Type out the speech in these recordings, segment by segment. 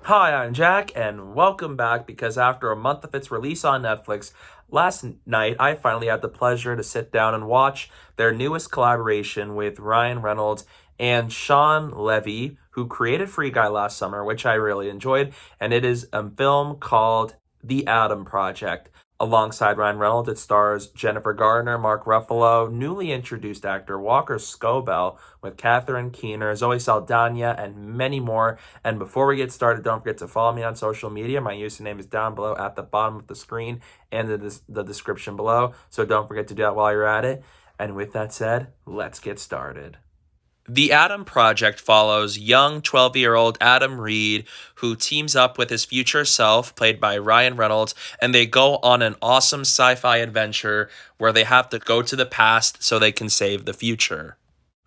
Hi, I'm Jack, and welcome back because after a month of its release on Netflix, last night I finally had the pleasure to sit down and watch their newest collaboration with Ryan Reynolds and Shawn Levy, who created Free Guy last summer, which I really enjoyed, and it is a film called The Adam Project. Alongside Ryan Reynolds, it stars Jennifer Garner, Mark Ruffalo, newly introduced actor Walker Scobell, with Catherine Keener, Zoe Saldaña, and many more. And before we get started, don't forget to follow me on social media. My username is down below at the bottom of the screen and the description below. So don't forget to do that while you're at it. And with that said, let's get started. The Adam Project follows young 12-year-old Adam Reed, who teams up with his future self, played by Ryan Reynolds, and they go on an awesome sci-fi adventure where they have to go to the past so they can save the future.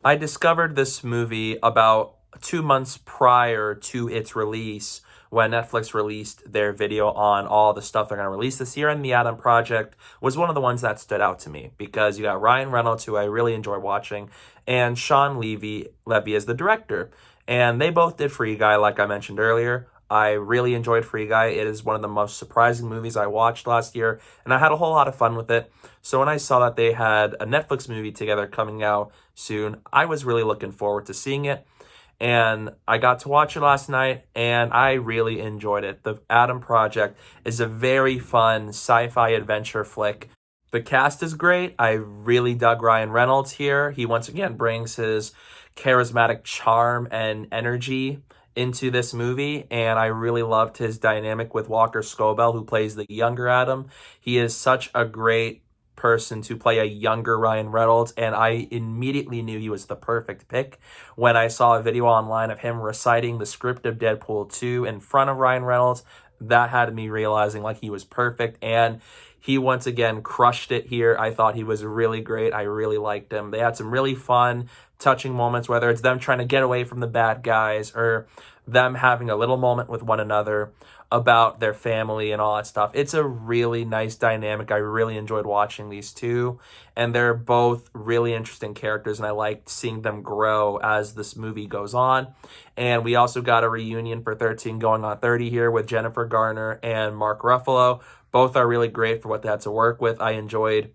I discovered this movie about 2 months prior to its release when Netflix released their video on all the stuff they're going to release this year. And The Adam Project was one of the ones that stood out to me because you got Ryan Reynolds, who I really enjoy watching, and Shawn Levy as the director. And they both did Free Guy, like I mentioned earlier. I really enjoyed Free Guy. It is one of the most surprising movies I watched last year, and I had a whole lot of fun with it. So when I saw that they had a Netflix movie together coming out soon, I was really looking forward to seeing it. And I got to watch it last night, and I really enjoyed it. The Adam Project is a very fun sci-fi adventure flick. The cast is great. I really dug Ryan Reynolds here. He once again brings his charismatic charm and energy into this movie, and I really loved his dynamic with Walker Scobell, who plays the younger Adam. He is such a great person to play a younger Ryan Reynolds, and I immediately knew he was the perfect pick when I saw a video online of him reciting the script of Deadpool 2 in front of Ryan Reynolds. That had me realizing like he was perfect, and he once again crushed it here. I thought he was really great. I really liked him. They had some really fun, touching moments, whether it's them trying to get away from the bad guys or them having a little moment with one another about their family and all that stuff. It's a really nice dynamic. I really enjoyed watching these two, and they're both really interesting characters, and I liked seeing them grow as this movie goes on. And we also got a reunion for 13 going on 30 here with Jennifer Garner and Mark Ruffalo. Both are really great for what they had to work with. I enjoyed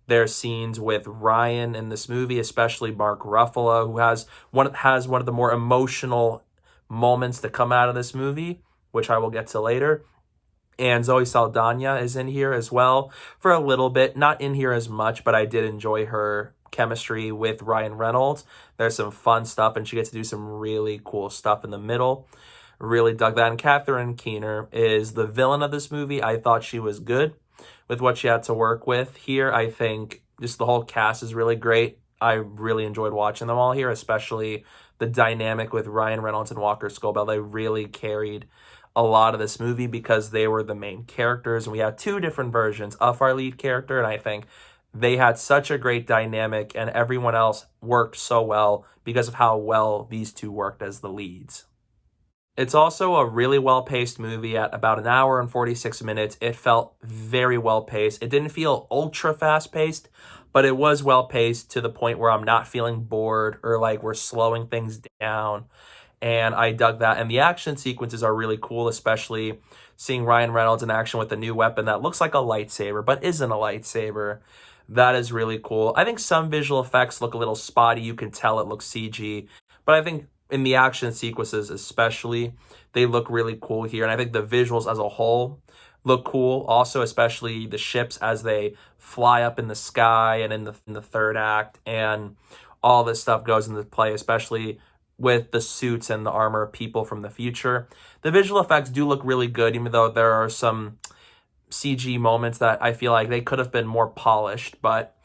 their scenes with Ryan in this movie, especially Mark Ruffalo, who has one of the more emotional moments to come out of this movie, which I will get to later. And Zoe Saldaña is in here as well for a little bit. Not in here as much, but I did enjoy her chemistry with Ryan Reynolds. There's some fun stuff, and she gets to do some really cool stuff in the middle. Really dug that. And Catherine Keener is the villain of this movie. I thought she was good with what she had to work with here. I think just the whole cast is really great. I really enjoyed watching them all here, especially the dynamic with Ryan Reynolds and Walker Scobell. They really carried a lot of this movie because they were the main characters, and we had two different versions of our lead character, and I think they had such a great dynamic, and everyone else worked so well because of how well these two worked as the leads. It's also a really well-paced movie at about an hour and 46 minutes. It felt very well-paced. It didn't feel ultra fast-paced, but it was well-paced to the point where I'm not feeling bored or like we're slowing things down. And I dug that. And the action sequences are really cool, especially seeing Ryan Reynolds in action with a new weapon that looks like a lightsaber, but isn't a lightsaber. That is really cool. I think some visual effects look a little spotty. You can tell it looks CG, but I think in the action sequences especially, they look really cool here. And I think the visuals as a whole look cool. Also, especially the ships as they fly up in the sky and in the third act. And all this stuff goes into play, especially with the suits and the armor of people from the future. The visual effects do look really good, even though there are some CG moments that I feel like they could have been more polished. But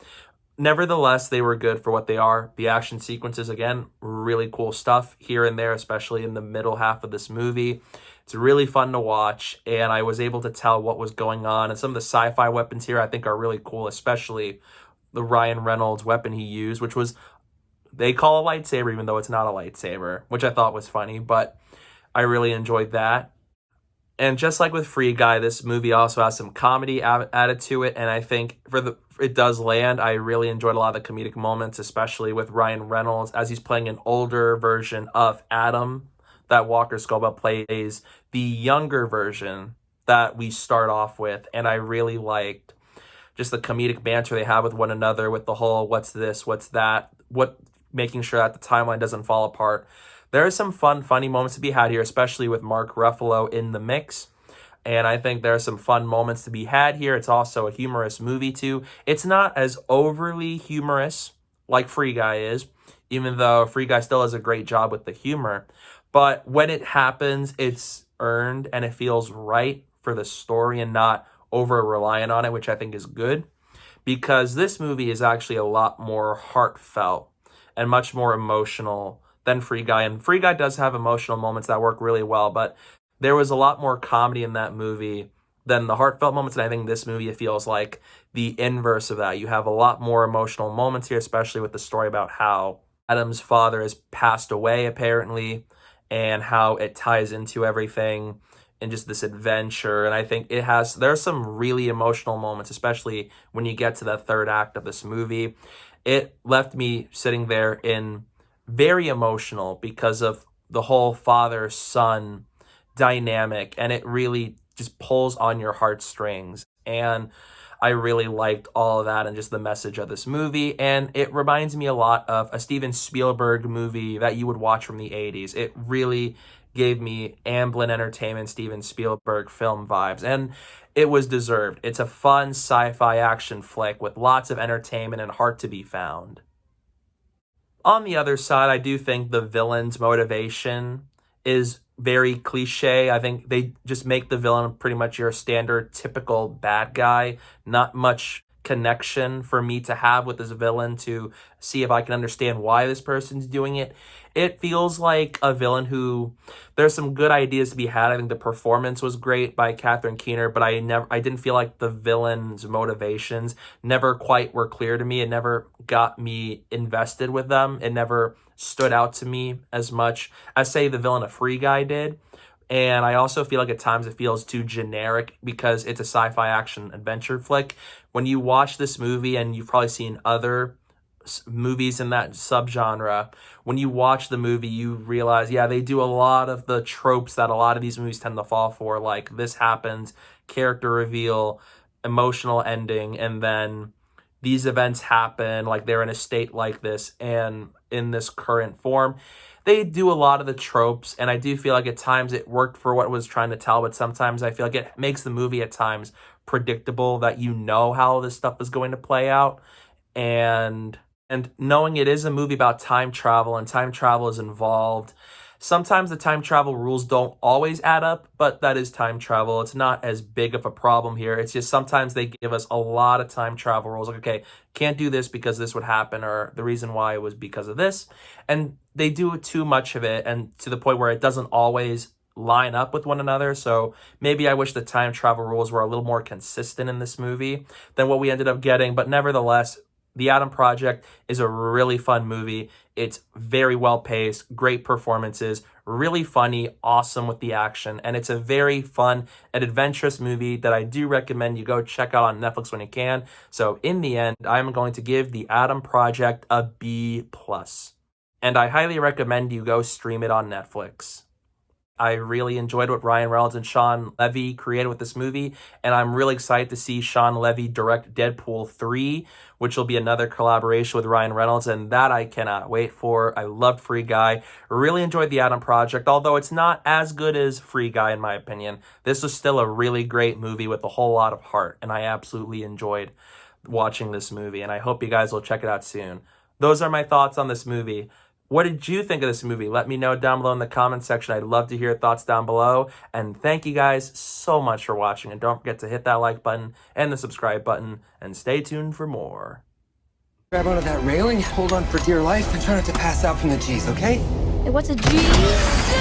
nevertheless, they were good for what they are. The action sequences, again, really cool stuff here and there, especially in the middle half of this movie. It's really fun to watch, and I was able to tell what was going on. And some of the sci-fi weapons here I think are really cool, especially the Ryan Reynolds weapon he used, which was, they call a lightsaber even though it's not a lightsaber, which I thought was funny, but I really enjoyed that. And just like with Free Guy, this movie also has some comedy added to it, and I think it does land. I really enjoyed a lot of the comedic moments, especially with Ryan Reynolds as he's playing an older version of Adam, that Walker Scobell plays the younger version that we start off with, and I really liked just the comedic banter they have with one another, with the whole what's this, what's that, making sure that the timeline doesn't fall apart. There are some funny moments to be had here, especially with Mark Ruffalo in the mix. And I think there are some fun moments to be had here. It's also a humorous movie, too. It's not as overly humorous like Free Guy is, even though Free Guy still does a great job with the humor. But when it happens, it's earned and it feels right for the story and not over-reliant on it, which I think is good. Because this movie is actually a lot more heartfelt and much more emotional than Free Guy. And Free Guy does have emotional moments that work really well, but there was a lot more comedy in that movie than the heartfelt moments, and I think this movie, it feels like the inverse of that. You have a lot more emotional moments here, especially with the story about how Adam's father has passed away, apparently, and how it ties into everything and just this adventure. And I think there's some really emotional moments, especially when you get to the third act of this movie. It left me sitting there in very emotional because of the whole father-son dynamic, and it really just pulls on your heartstrings. And I really liked all of that and just the message of this movie. And it reminds me a lot of a Steven Spielberg movie that you would watch from the 80s. It really gave me Amblin Entertainment, Steven Spielberg film vibes, and it was deserved. It's a fun sci-fi action flick with lots of entertainment and heart to be found. On the other side, I do think the villain's motivation is very cliche. I think they just make the villain pretty much your standard typical bad guy. Not much connection for me to have with this villain to see if I can understand why this person's doing it. It feels like a villain who, there's some good ideas to be had. I think the performance was great by Catherine Keener, but I didn't feel like the villain's motivations never quite were clear to me. It never got me invested with them. It never stood out to me as much as, say, the villain of Free Guy did. And I also feel like at times it feels too generic because it's a sci-fi action adventure flick. When you watch this movie, and you've probably seen other movies in that subgenre, when you watch the movie, you realize, yeah, they do a lot of the tropes that a lot of these movies tend to fall for, like this happens, character reveal, emotional ending, and then these events happen, like they're in a state like this and in this current form. They do a lot of the tropes, and I do feel like at times it worked for what it was trying to tell, but sometimes I feel like it makes the movie at times predictable, that you know how this stuff is going to play out. And knowing it is a movie about time travel and time travel is involved, sometimes the time travel rules don't always add up, but that is time travel. It's not as big of a problem here. It's just sometimes they give us a lot of time travel rules. Like, okay, can't do this because this would happen, or the reason why was because of this. And they do too much of it, and to the point where it doesn't always line up with one another. So maybe I wish the time travel rules were a little more consistent in this movie than what we ended up getting. But nevertheless, The Adam Project is a really fun movie. It's very well paced, great performances, really funny, awesome with the action, and it's a very fun and adventurous movie that I do recommend you go check out on Netflix when you can. So in the end, I'm going to give The Adam Project a B+. And I highly recommend you go stream it on Netflix. I really enjoyed what Ryan Reynolds and Shawn Levy created with this movie, and I'm really excited to see Shawn Levy direct Deadpool 3, which will be another collaboration with Ryan Reynolds, and that I cannot wait for. I loved Free Guy. Really enjoyed The Adam Project, although it's not as good as Free Guy in my opinion. This was still a really great movie with a whole lot of heart, and I absolutely enjoyed watching this movie, and I hope you guys will check it out soon. Those are my thoughts on this movie. What did you think of this movie? Let me know down below in the comment section. I'd love to hear your thoughts down below. And thank you guys so much for watching. And don't forget to hit that like button and the subscribe button. And stay tuned for more. Grab onto that railing, hold on for dear life, and try not to pass out from the G's, okay? What's a G?